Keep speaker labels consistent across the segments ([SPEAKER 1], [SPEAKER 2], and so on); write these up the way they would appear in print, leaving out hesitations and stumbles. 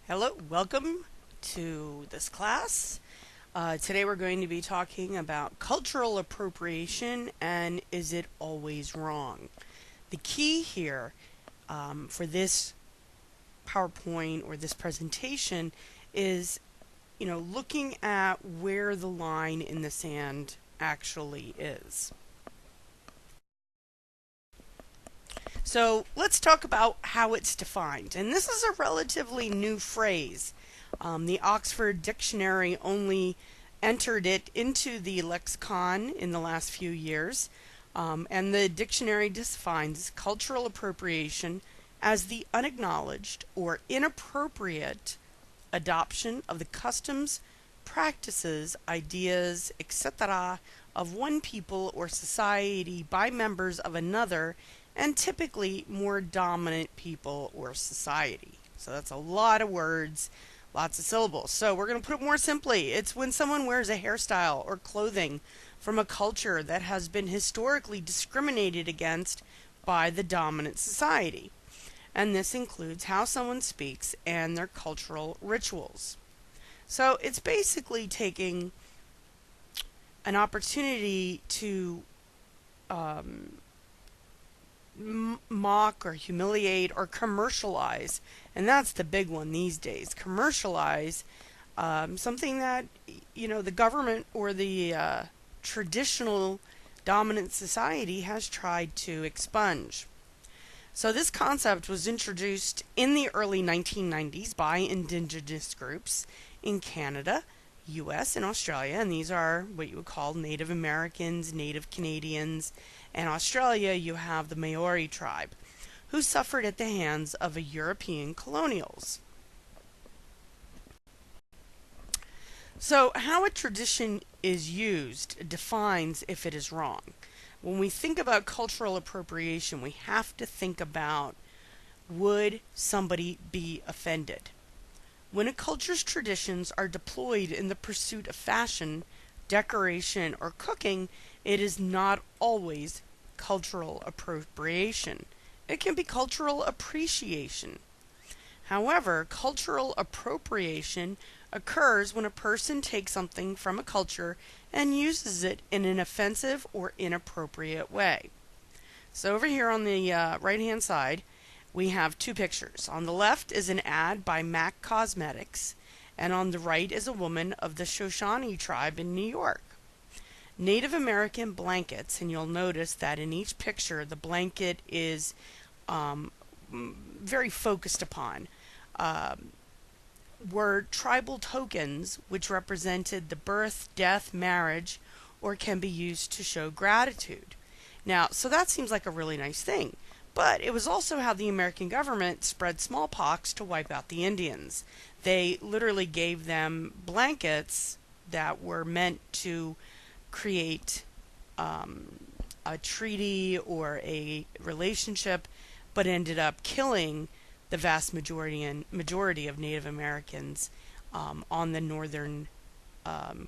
[SPEAKER 1] Hello, welcome to this class. Today we're going to be talking about cultural appropriation and is it always wrong? The key here for this PowerPoint or this presentation is, looking at where the line in the sand actually is. So let's talk about how it's defined. And this is a relatively new phrase. The Oxford Dictionary only entered it into the lexicon in the last few years. And the dictionary defines cultural appropriation as the unacknowledged or inappropriate adoption of the customs, practices, ideas, etc. of one people or society by members of another and typically more dominant people or society. So that's a lot of words, lots of syllables. So we're going to put it more simply. It's when someone wears a hairstyle or clothing from a culture that has been historically discriminated against by the dominant society. And this includes how someone speaks and their cultural rituals. So it's basically taking an opportunity to mock or humiliate or commercialize, and that's the big one these days, commercialize something that the government or the traditional dominant society has tried to expunge. So this concept was introduced in the early 1990s by indigenous groups in Canada, US, and Australia, and these are what you would call Native Americans, Native Canadians. In Australia, you have the Maori tribe, who suffered at the hands of European colonials. So how a tradition is used defines if it is wrong. When we think about cultural appropriation, we have to think about, would somebody be offended? When a culture's traditions are deployed in the pursuit of fashion, decoration, or cooking, it is not always cultural appropriation. It can be cultural appreciation. However, cultural appropriation occurs when a person takes something from a culture and uses it in an offensive or inappropriate way. So over here on the right-hand side, we have two pictures. On the left is an ad by MAC Cosmetics, and on the right is a woman of the Shoshone tribe in New York. Native American blankets, and you'll notice that in each picture the blanket is very focused upon, were tribal tokens which represented the birth, death, marriage, or can be used to show gratitude. Now, so that seems like a really nice thing. But it was also how the American government spread smallpox to wipe out the Indians. They literally gave them blankets that were meant to create a treaty or a relationship, but ended up killing the vast majority of Native Americans on the northern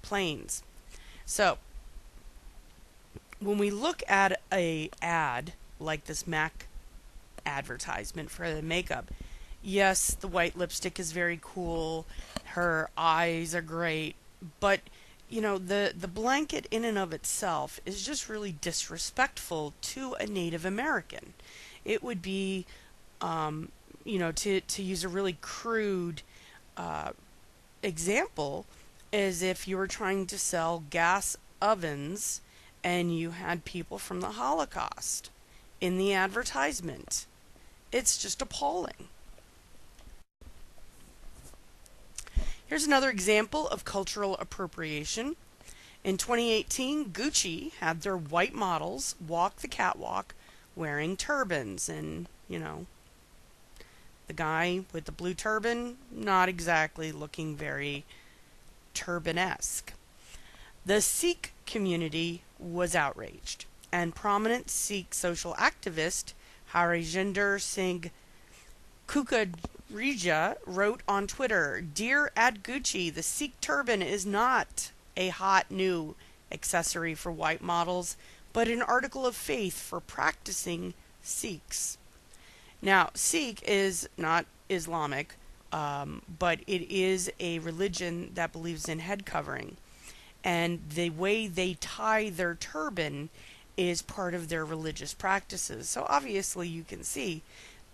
[SPEAKER 1] plains. So when we look at a ad like this MAC advertisement for the makeup, yes, the white lipstick is very cool, her eyes are great, but the blanket in and of itself is just really disrespectful to a Native American. It would be to use a really crude example, as if you were trying to sell gas ovens and you had people from the Holocaust in the advertisement. It's just appalling. Here's another example of cultural appropriation. In 2018, Gucci had their white models walk the catwalk wearing turbans, and the guy with the blue turban, not exactly looking very turban-esque. The Sikh community was outraged, and prominent Sikh social activist Harijinder Singh Kukarija wrote on Twitter, "Dear at Gucci, the Sikh turban is not a hot new accessory for white models, but an article of faith for practicing Sikhs." Now, Sikh is not Islamic, but it is a religion that believes in head covering. And the way they tie their turban is part of their religious practices. So obviously you can see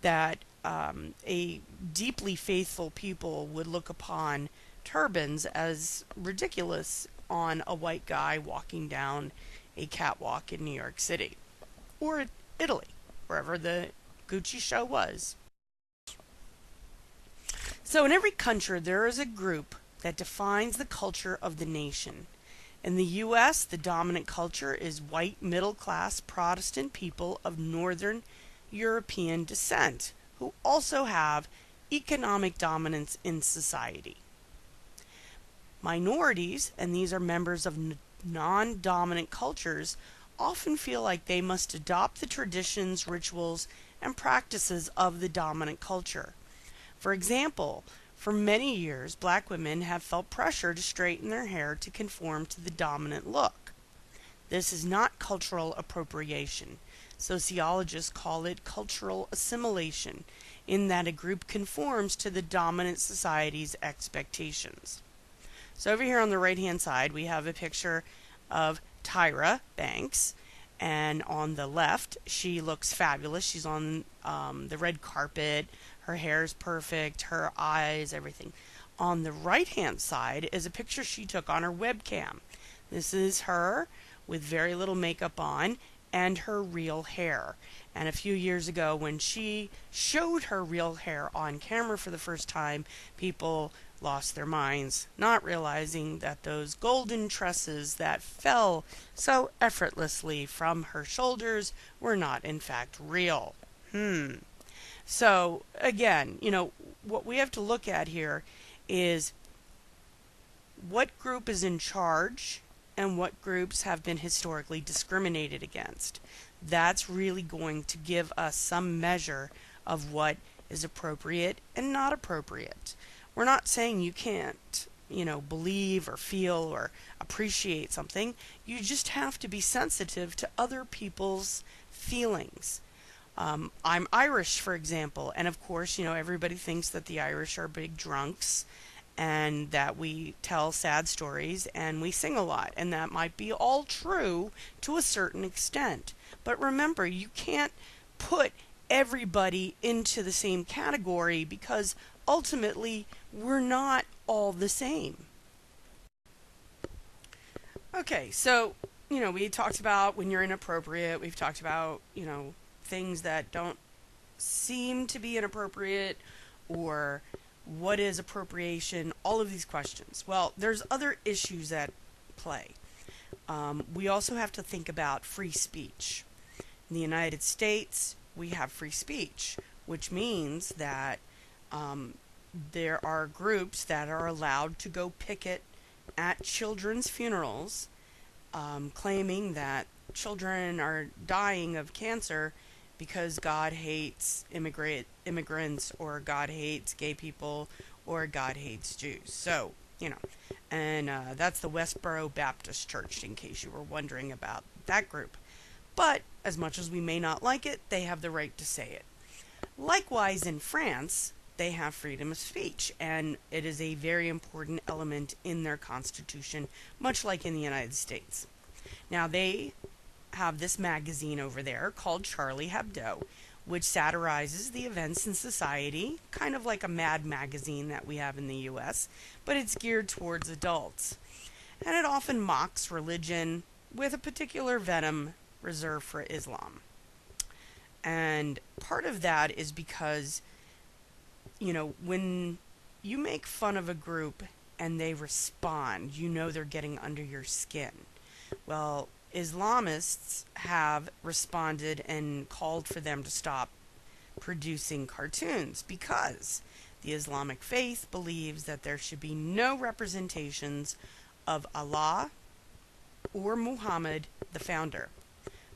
[SPEAKER 1] that a deeply faithful people would look upon turbans as ridiculous on a white guy walking down a catwalk in New York City or Italy, wherever the Gucci show was. So in every country there is a group that defines the culture of the nation. In the U.S., the dominant culture is white middle-class Protestant people of Northern European descent who also have economic dominance in society. Minorities, and these are members of non-dominant cultures, often feel like they must adopt the traditions, rituals, and practices of the dominant culture. For example, for many years, black women have felt pressure to straighten their hair to conform to the dominant look. This is not cultural appropriation. Sociologists call it cultural assimilation, in that a group conforms to the dominant society's expectations. So over here on the right-hand side, we have a picture of Tyra Banks, and on the left, she looks fabulous. She's on the red carpet. Her hair's perfect, her eyes, everything. On the right-hand side is a picture she took on her webcam. This is her with very little makeup on and her real hair. And a few years ago when she showed her real hair on camera for the first time, people lost their minds, not realizing that those golden tresses that fell so effortlessly from her shoulders were not in fact real. So again, what we have to look at here is what group is in charge and what groups have been historically discriminated against. That's really going to give us some measure of what is appropriate and not appropriate. We're not saying you can't, believe or feel or appreciate something. You just have to be sensitive to other people's feelings. I'm Irish, for example, and of course, everybody thinks that the Irish are big drunks and that we tell sad stories and we sing a lot, and that might be all true to a certain extent. But remember, you can't put everybody into the same category because ultimately we're not all the same. Okay, so, we talked about when you're inappropriate, we've talked about, things that don't seem to be inappropriate or what is appropriation, all of these questions. Well, there's other issues at play. We also have to think about free speech. In the United States, we have free speech, which means that there are groups that are allowed to go picket at children's funerals, claiming that children are dying of cancer because God hates immigrants, or God hates gay people, or God hates Jews. So, and that's the Westboro Baptist Church, in case you were wondering about that group. But, as much as we may not like it, they have the right to say it. Likewise, in France, they have freedom of speech, and it is a very important element in their constitution, much like in the United States. Now, they have this magazine over there called Charlie Hebdo, which satirizes the events in society, kind of like a Mad magazine that we have in the U.S., but it's geared towards adults. And it often mocks religion with a particular venom reserved for Islam. And part of that is because, when you make fun of a group and they respond, they're getting under your skin. Well, Islamists have responded and called for them to stop producing cartoons because the Islamic faith believes that there should be no representations of Allah or Muhammad, the founder.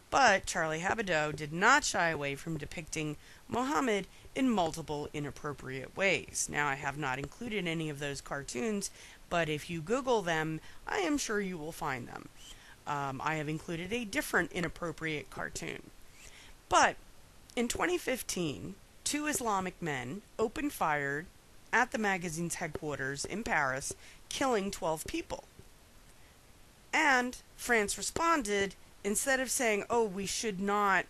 [SPEAKER 1] But Charlie Hebdo did not shy away from depicting Muhammad in multiple inappropriate ways. Now, I have not included any of those cartoons, but if you Google them, I am sure you will find them. I have included a different inappropriate cartoon. But in 2015, two Islamic men opened fire at the magazine's headquarters in Paris, killing 12 people. And France responded, instead of saying, oh, we should not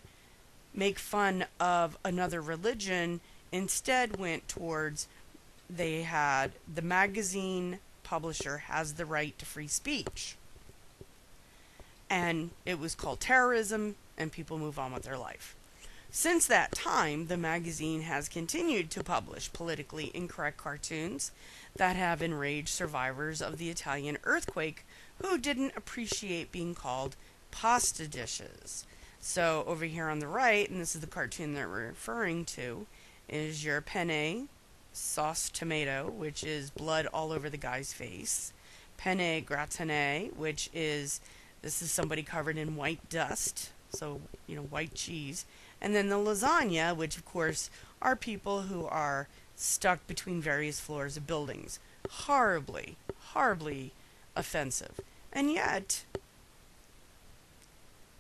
[SPEAKER 1] make fun of another religion, instead went towards, they had, the magazine publisher has the right to free speech. And it was called terrorism, and people move on with their life. Since that time, the magazine has continued to publish politically incorrect cartoons that have enraged survivors of the Italian earthquake who didn't appreciate being called pasta dishes. So over here on the right, and this is the cartoon that we're referring to, is your penne sauce tomato, which is blood all over the guy's face. Penne gratinée, which is, this is somebody covered in white dust, so, white cheese. And then the lasagna, which of course are people who are stuck between various floors of buildings. Horribly, horribly offensive. And yet,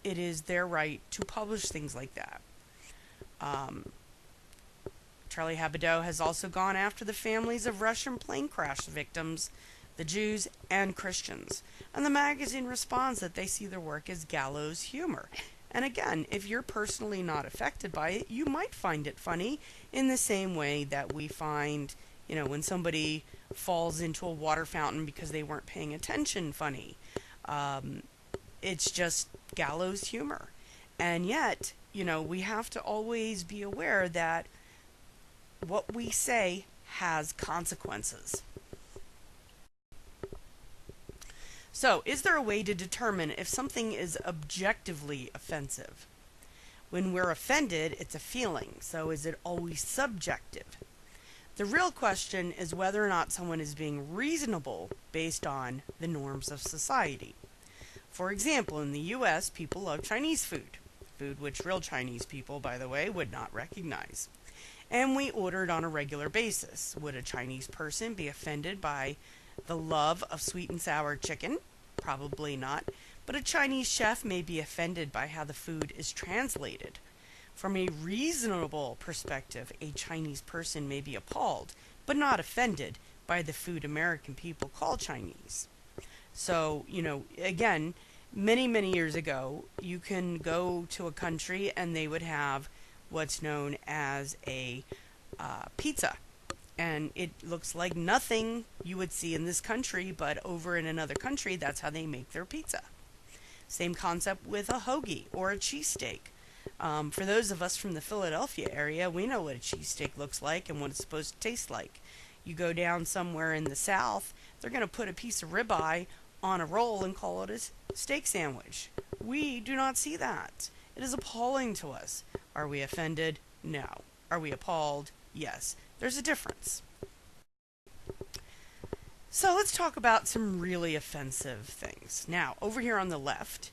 [SPEAKER 1] it is their right to publish things like that. Charlie Hebdo has also gone after the families of Russian plane crash victims, the Jews, and Christians. And the magazine responds that they see their work as gallows humor. And again, if you're personally not affected by it, you might find it funny in the same way that we find, when somebody falls into a water fountain because they weren't paying attention funny. It's just gallows humor. And yet, we have to always be aware that what we say has consequences. So, is there a way to determine if something is objectively offensive? When we're offended, it's a feeling, so is it always subjective? The real question is whether or not someone is being reasonable based on the norms of society. For example, in the US, people love Chinese food which real Chinese people, by the way, would not recognize. And we order it on a regular basis. Would a Chinese person be offended by the love of sweet and sour chicken? Probably not. But a Chinese chef may be offended by how the food is translated. From a reasonable perspective, a Chinese person may be appalled, but not offended by the food American people call Chinese. So, again, many, many years ago, you can go to a country and they would have what's known as a pizza. And it looks like nothing you would see in this country, but over in another country, that's how they make their pizza. Same concept with a hoagie or a cheesesteak. For those of us from the Philadelphia area, we know what a cheesesteak looks like and what it's supposed to taste like. You go down somewhere in the South, they're going to put a piece of ribeye on a roll and call it a steak sandwich. We do not see that. It is appalling to us. Are we offended? No. Are we appalled? Yes. There's a difference. So let's talk about some really offensive things. Now, over here on the left,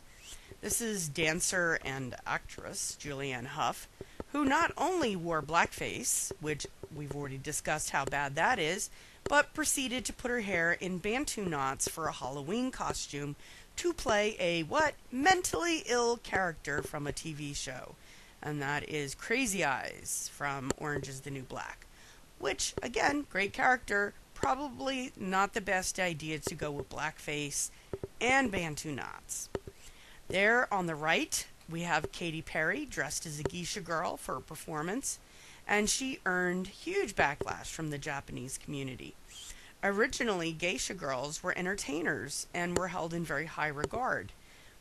[SPEAKER 1] this is dancer and actress Julianne Hough, who not only wore blackface, which we've already discussed how bad that is, but proceeded to put her hair in Bantu knots for a Halloween costume to play a, mentally ill character from a TV show. And that is Crazy Eyes from Orange is the New Black. Which, again, great character, probably not the best idea to go with blackface and Bantu knots. There on the right, we have Katy Perry dressed as a geisha girl for a performance, and she earned huge backlash from the Japanese community. Originally, geisha girls were entertainers and were held in very high regard.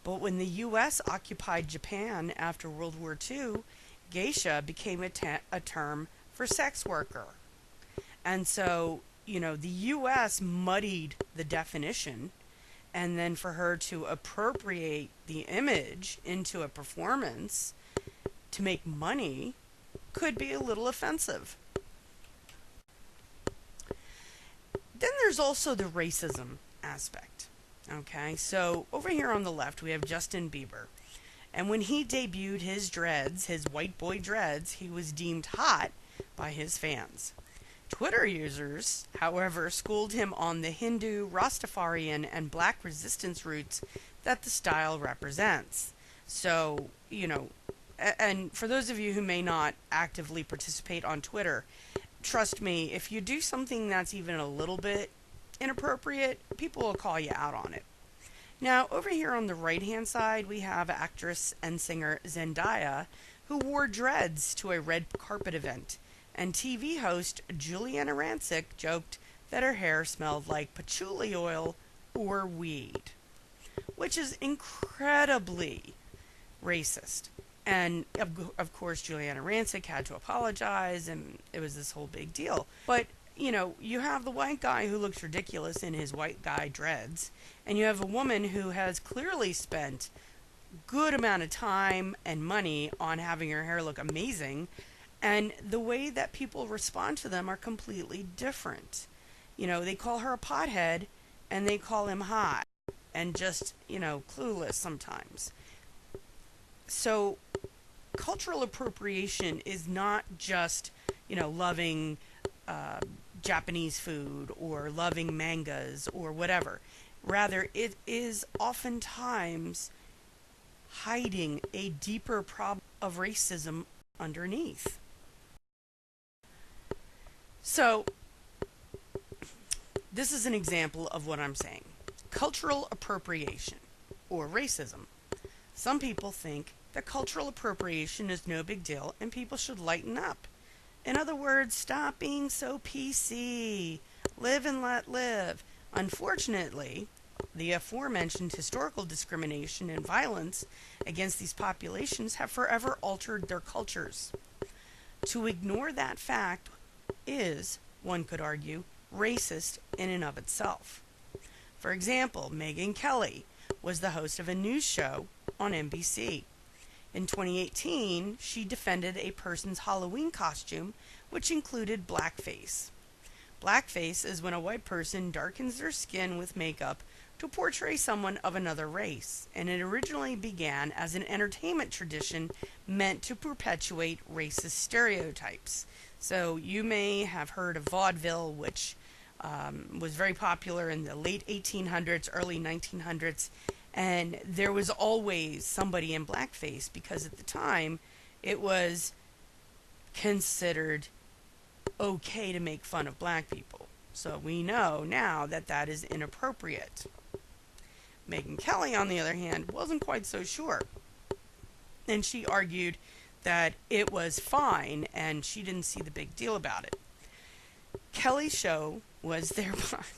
[SPEAKER 1] But when the U.S. occupied Japan after World War II, geisha became a term for sex worker. And so, the U.S. muddied the definition, and then for her to appropriate the image into a performance to make money could be a little offensive. Then there's also the racism aspect. Okay, so over here on the left we have Justin Bieber. And when he debuted his dreads, his white boy dreads, he was deemed hot by his fans. Twitter users, however, schooled him on the Hindu, Rastafarian, and black resistance roots that the style represents. So, and for those of you who may not actively participate on Twitter, trust me, if you do something that's even a little bit inappropriate, people will call you out on it. Now, over here on the right-hand side, we have actress and singer Zendaya, who wore dreads to a red carpet event, and TV host Juliana Rancic joked that her hair smelled like patchouli oil or weed, which is incredibly racist. And of course, Juliana Rancic had to apologize, and it was this whole big deal. But you have the white guy who looks ridiculous in his white guy dreads, and you have a woman who has clearly spent good amount of time and money on having her hair look amazing, and the way that people respond to them are completely different. They call her a pothead, and they call him hot, and just, clueless sometimes. So, cultural appropriation is not just, loving Japanese food or loving mangas or whatever. Rather, it is oftentimes hiding a deeper problem of racism underneath. So, this is an example of what I'm saying. Cultural appropriation, or racism. Some people think that cultural appropriation is no big deal and people should lighten up. In other words, stop being so PC. Live and let live. Unfortunately, the aforementioned historical discrimination and violence against these populations have forever altered their cultures. To ignore that fact is, one could argue, racist in and of itself. For example, Megyn Kelly was the host of a news show on NBC. In 2018, she defended a person's Halloween costume, which included blackface. Blackface is when a white person darkens their skin with makeup to portray someone of another race, and it originally began as an entertainment tradition meant to perpetuate racist stereotypes. So you may have heard of vaudeville, which was very popular in the late 1800s, early 1900s, and there was always somebody in blackface because at the time it was considered okay to make fun of black people. So we know now that that is inappropriate. Megyn Kelly, on the other hand, wasn't quite so sure. And she argued that it was fine and she didn't see the big deal about it. Kelly's show was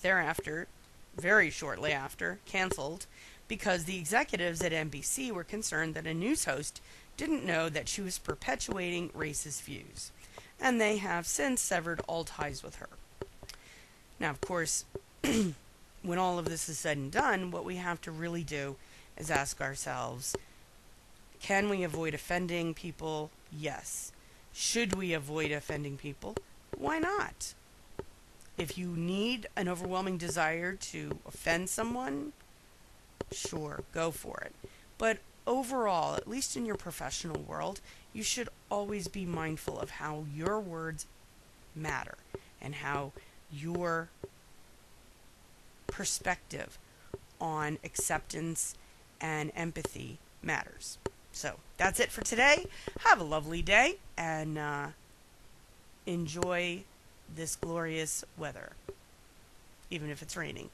[SPEAKER 1] thereafter, very shortly after, canceled because the executives at NBC were concerned that a news host didn't know that she was perpetuating racist views, and they have since severed all ties with her. Now, of course, when all of this is said and done, what we have to really do is ask ourselves, can we avoid offending people? Yes. Should we avoid offending people? Why not? If you need an overwhelming desire to offend someone, sure, go for it. But overall, at least in your professional world, you should always be mindful of how your words matter and how your perspective on acceptance and empathy matters. So that's it for today. Have a lovely day and enjoy this glorious weather, even if it's raining.